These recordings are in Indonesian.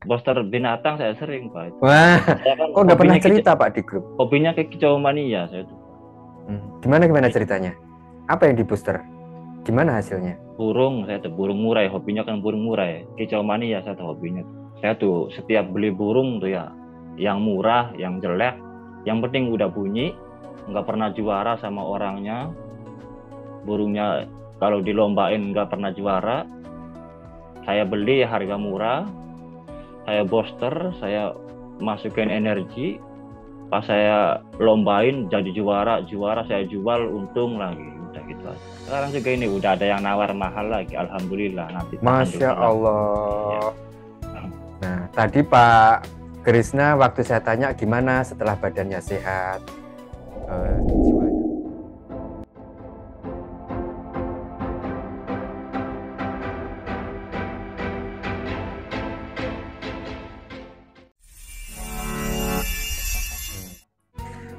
Booster binatang saya sering Pak. Wah, Saya kan kok nggak pernah cerita Pak di grup? hobinya ke kicau mania saya tuh. Gimana ceritanya? Apa yang di booster? Gimana hasilnya? Burung, saya tuh burung murai, hobinya kan burung murai. Kicau mania saya tuh hobinya. Saya tuh setiap beli burung tuh ya, yang murah, yang jelek, yang penting udah bunyi, nggak pernah juara sama orangnya. Burungnya kalau dilombain nggak pernah juara. Saya beli harga murah, saya booster, saya masukin energi, pas saya lombain jadi juara saya jual untung lagi, udah gitu aja. Sekarang juga ini udah ada yang nawar mahal lagi, alhamdulillah, nanti tahan Masya dulu lah. Allah. Nah, tadi Pak Krisna waktu saya tanya gimana setelah badannya sehat, jiwanya.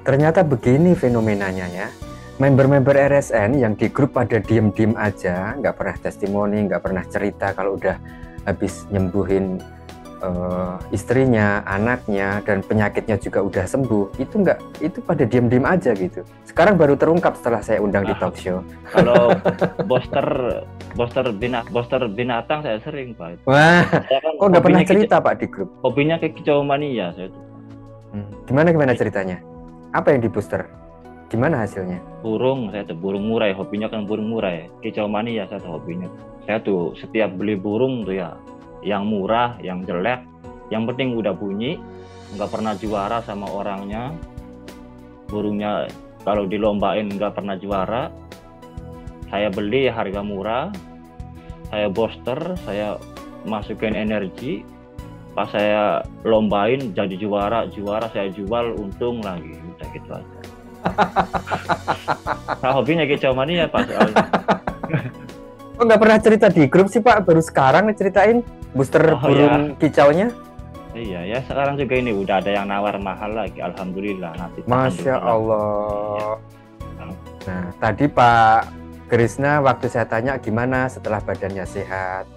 Ternyata begini fenomenanya ya. Member-member RSN yang di grup pada diem-diem aja, nggak pernah testimoni, nggak pernah cerita kalau udah habis nyembuhin istrinya, anaknya, dan penyakitnya juga udah sembuh. Itu pada diem-diem aja gitu. Sekarang baru terungkap setelah saya undang di talk show. Kalau booster binatang saya sering Pak. Wah, Saya kan kok nggak pernah cerita Pak di grup? hobinya ke kicau mania saya tuh. Gimana ceritanya? Apa yang di booster? Gimana hasilnya? Burung, saya tuh burung murai, hobinya kan burung murai. Kicau mania saya tuh hobinya. Saya tuh setiap beli burung tuh ya, yang murah, yang jelek, yang penting udah bunyi, nggak pernah juara sama orangnya. Burungnya kalau dilombain nggak pernah juara. Saya beli harga murah, saya booster, saya masukin energi, pas saya lombain jadi juara saya jual untung lagi, udah gitu aja. Nah, hobinya kicau mania Pak soalnya. Kok nggak pernah cerita di grup sih Pak? Baru sekarang ceritain booster burung kicaunya. Iya ya, sekarang juga ini udah ada yang nawar mahal lagi, alhamdulillah, nanti tahan Masya dulu lah. Allah. Nah, tadi Pak Krisna waktu saya tanya gimana setelah badannya sehat,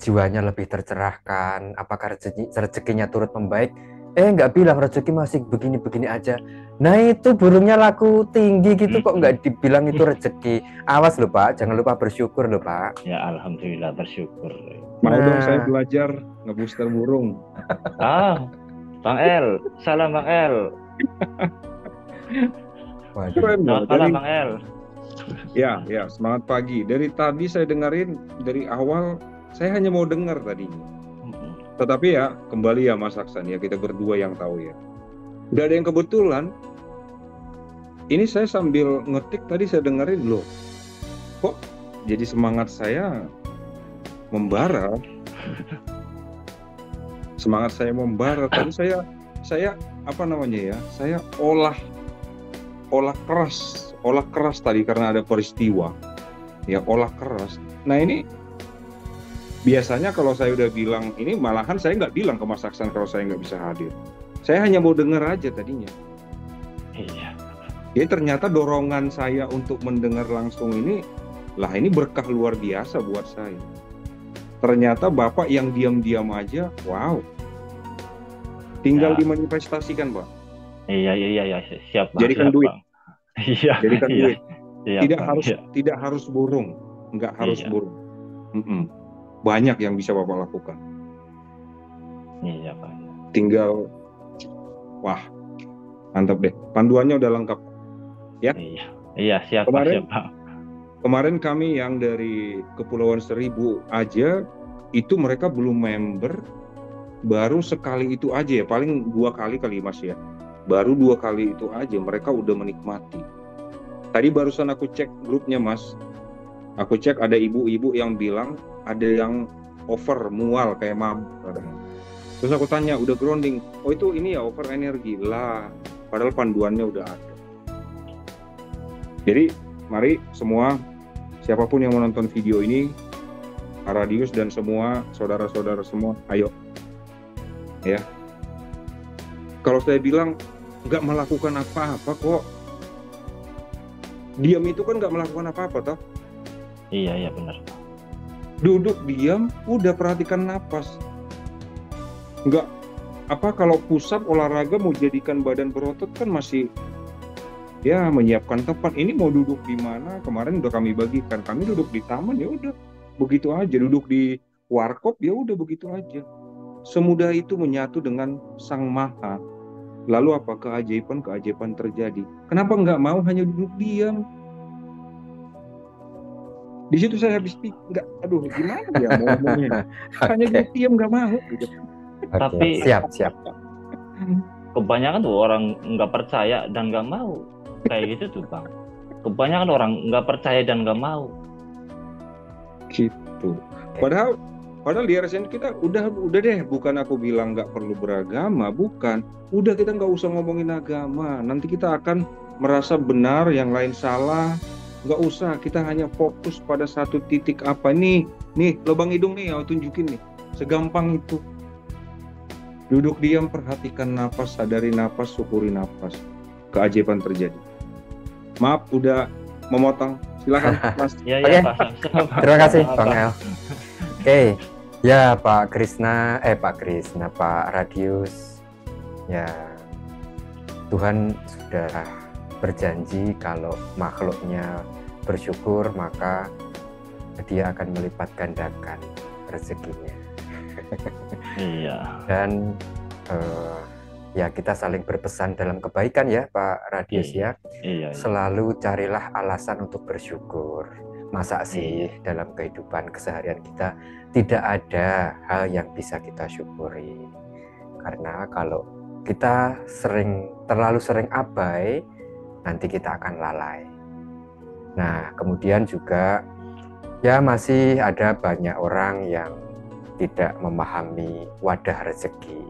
jiwanya lebih tercerahkan, apakah rezekinya turut membaik? Nggak bilang rezeki masih begini-begini aja. Nah itu burungnya laku tinggi gitu kok nggak dibilang itu rezeki. Awas loh Pak, jangan lupa bersyukur loh Pak. Ya alhamdulillah, bersyukur. Mau dong saya belajar ngebooster burung. Bang El, salam Bang El. Keren loh. Salam Bang El. Ya, semangat pagi. Dari tadi saya dengerin dari awal, saya hanya mau dengar tadinya. Tetapi ya, kembali ya Mas Aksan ya, kita berdua yang tahu ya. Udah ada yang kebetulan, ini saya sambil ngetik tadi saya dengerin loh. Kok jadi semangat saya membara? Semangat saya membara. Tadi saya apa namanya ya? Saya olah keras tadi karena ada peristiwa. Ya, olah keras. Nah, ini biasanya kalau saya udah bilang ini, malahan saya nggak bilang ke Mas Aksan kalau saya nggak bisa hadir. Saya hanya mau dengar aja tadinya. Iya. Jadi ternyata dorongan saya untuk mendengar langsung ini berkah luar biasa buat saya. Ternyata Bapak yang diam-diam aja, wow. Tinggal dimanifestasikan, Pak. Iya, siap Bang. Jadikan duit. Iya. Jadikan duit. Iya, tidak harus burung, nggak harus burung. Banyak yang bisa Bapak lakukan. Iya Pak. Tinggal, wah, mantap deh. Panduannya udah lengkap, ya. Iya siap Pak. Kemarin kami yang dari Kepulauan Seribu aja itu mereka belum member, baru sekali itu aja ya, paling 2 kali kali Mas ya. Baru 2 kali itu aja mereka udah menikmati. Tadi barusan aku cek grupnya Mas. Aku cek ada ibu-ibu yang bilang ada yang over mual kayak mabuk. Terus aku tanya, udah grounding? Oh itu ini ya over energi lah. Padahal panduannya udah ada. Jadi mari semua, siapapun yang menonton video ini, Radius dan semua saudara-saudara semua, ayo. Ya. Kalau saya bilang nggak melakukan apa-apa kok. Diam itu kan nggak melakukan apa-apa toh. Iya benar. Duduk diam, udah perhatikan napas. nggak apa kalau pusat olahraga mau jadikan badan berotot kan masih ya menyiapkan tempat. Ini mau duduk di mana? Kemarin udah kami bagikan. Kami duduk di taman ya udah begitu aja. Duduk di warkop ya udah begitu aja. Semudah itu menyatu dengan Sang Maha. Lalu apa keajaiban terjadi? Kenapa nggak mau hanya duduk diam? Di situ saya habis nggak, aduh gimana ya mau ngomongnya? Hanya duduk diam nggak mau gitu. Tapi siap. Kebanyakan tuh orang nggak percaya dan nggak mau kayak gitu tuh Bang. Kebanyakan orang nggak percaya dan nggak mau. Gitu. Padahal di RSN kita udah deh, bukan aku bilang nggak perlu beragama, bukan. Udah kita nggak usah ngomongin agama. Nanti kita akan merasa benar, yang lain salah. Nggak usah, kita hanya fokus pada satu titik apa nih lubang hidung nih, aku tunjukin nih. Segampang itu. Duduk diam, perhatikan napas, sadari napas, syukuri napas. Keajaiban terjadi. Maaf, udah memotong. Silakan, Mas. Ya, Oke. Pak. Terima kasih, Bang El. Oke, ya Pak Radius. Ya, Tuhan sudah berjanji kalau makhluknya bersyukur maka dia akan melipat gandakan rezekinya. Iya. Dan ya kita saling berpesan dalam kebaikan ya Pak Radius ya. Iya. Selalu carilah alasan untuk bersyukur. Masa sih dalam kehidupan keseharian kita tidak ada hal yang bisa kita syukuri. Karena kalau kita terlalu sering abai, nanti kita akan lalai. Nah, kemudian juga ya masih ada banyak orang yang tidak memahami wadah rezeki.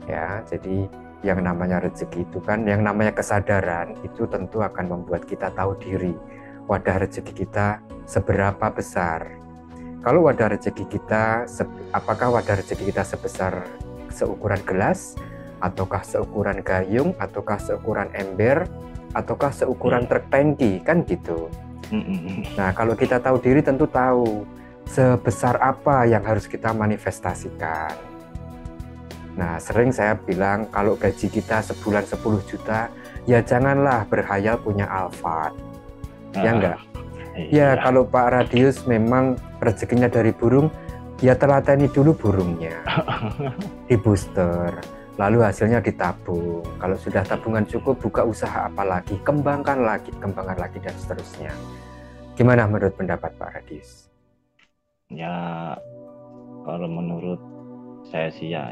Ya, jadi yang namanya rezeki itu kan, yang namanya kesadaran itu tentu akan membuat kita tahu diri wadah rezeki kita seberapa besar. Kalau wadah rezeki kita, apakah wadah rezeki kita sebesar seukuran gelas, ataukah seukuran gayung, ataukah seukuran ember, ataukah seukuran truk tangki, kan gitu. Nah, kalau kita tahu diri tentu tahu sebesar apa yang harus kita manifestasikan. Nah, sering saya bilang kalau gaji kita sebulan 10 juta, ya janganlah berhayal punya Alphard. Ya enggak? Ya, kalau Pak Radius memang rezekinya dari burung, ya telateni dulu burungnya. Di booster. Lalu hasilnya ditabung. Kalau sudah tabungan cukup, buka usaha apa lagi, kembangkan lagi, dan seterusnya. Gimana menurut pendapat Pak Radius? Ya, kalau menurut saya sih ya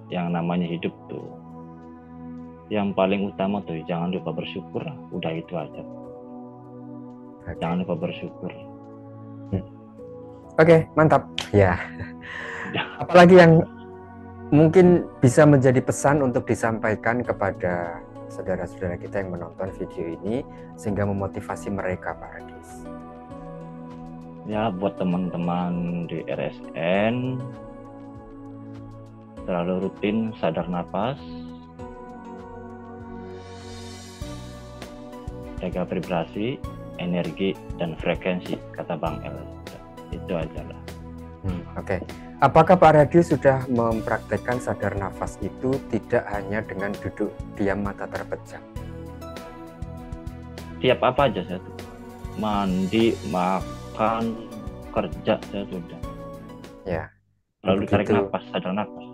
yang namanya hidup tuh, yang paling utama tuh jangan lupa bersyukur. Udah itu aja. Okay. Jangan lupa bersyukur. Oke, mantap. Ya. Apalagi yang mungkin bisa menjadi pesan untuk disampaikan kepada saudara-saudara kita yang menonton video ini sehingga memotivasi mereka, Pak Radius? Ya, buat teman-teman di RSN, selalu rutin sadar napas, jaga vibrasi, energi, dan frekuensi, kata Bang El. Itu aja lah. Oke. Apakah Pak Radius sudah mempraktekkan sadar nafas itu tidak hanya dengan duduk diam mata terpejam? Tiap apa aja saya tuh. Mandi, makan, kerja, saya sudah. Ya. Lalu tarik nafas, sadar nafas.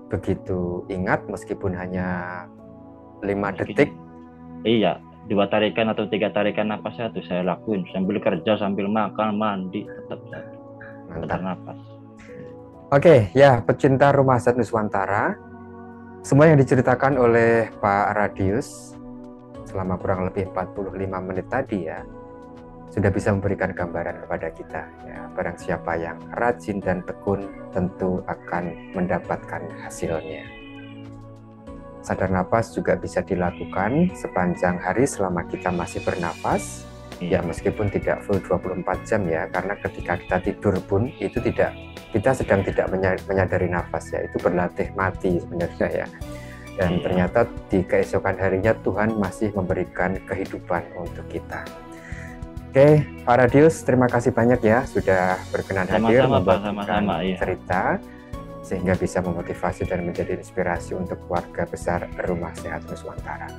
Begitu ingat meskipun hanya 5 detik. Iya, 2 tarikan atau 3 tarikan nafas saya tuh saya lakuin sambil kerja, sambil makan, mandi, tetap sadar nafas. Oke, ya pecinta Rumah Zat Nuswantara, semua yang diceritakan oleh Pak Radius selama kurang lebih 45 menit tadi ya sudah bisa memberikan gambaran kepada kita ya. Barang siapa yang rajin dan tekun tentu akan mendapatkan hasilnya. Sadar napas juga bisa dilakukan sepanjang hari selama kita masih bernafas. Ya meskipun tidak full 24 jam ya, karena ketika kita tidur pun itu kita sedang tidak menyadari nafas ya, itu berlatih mati sebenarnya ya. Dan ternyata di keesokan harinya Tuhan masih memberikan kehidupan untuk kita. Oke, Pak Radius, terima kasih banyak ya sudah berkenan hadir membagikan cerita. sehingga bisa memotivasi dan menjadi inspirasi untuk keluarga besar Rumah Sehat Nuswantara.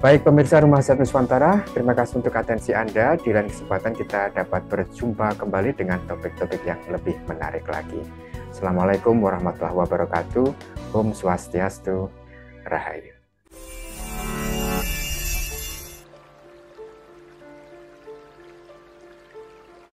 Baik pemirsa Rumah Sehat Nuswantara, terima kasih untuk atensi Anda. Di lain kesempatan kita dapat berjumpa kembali dengan topik-topik yang lebih menarik lagi. Assalamualaikum warahmatullahi wabarakatuh. Om Swastiastu, Rahayu.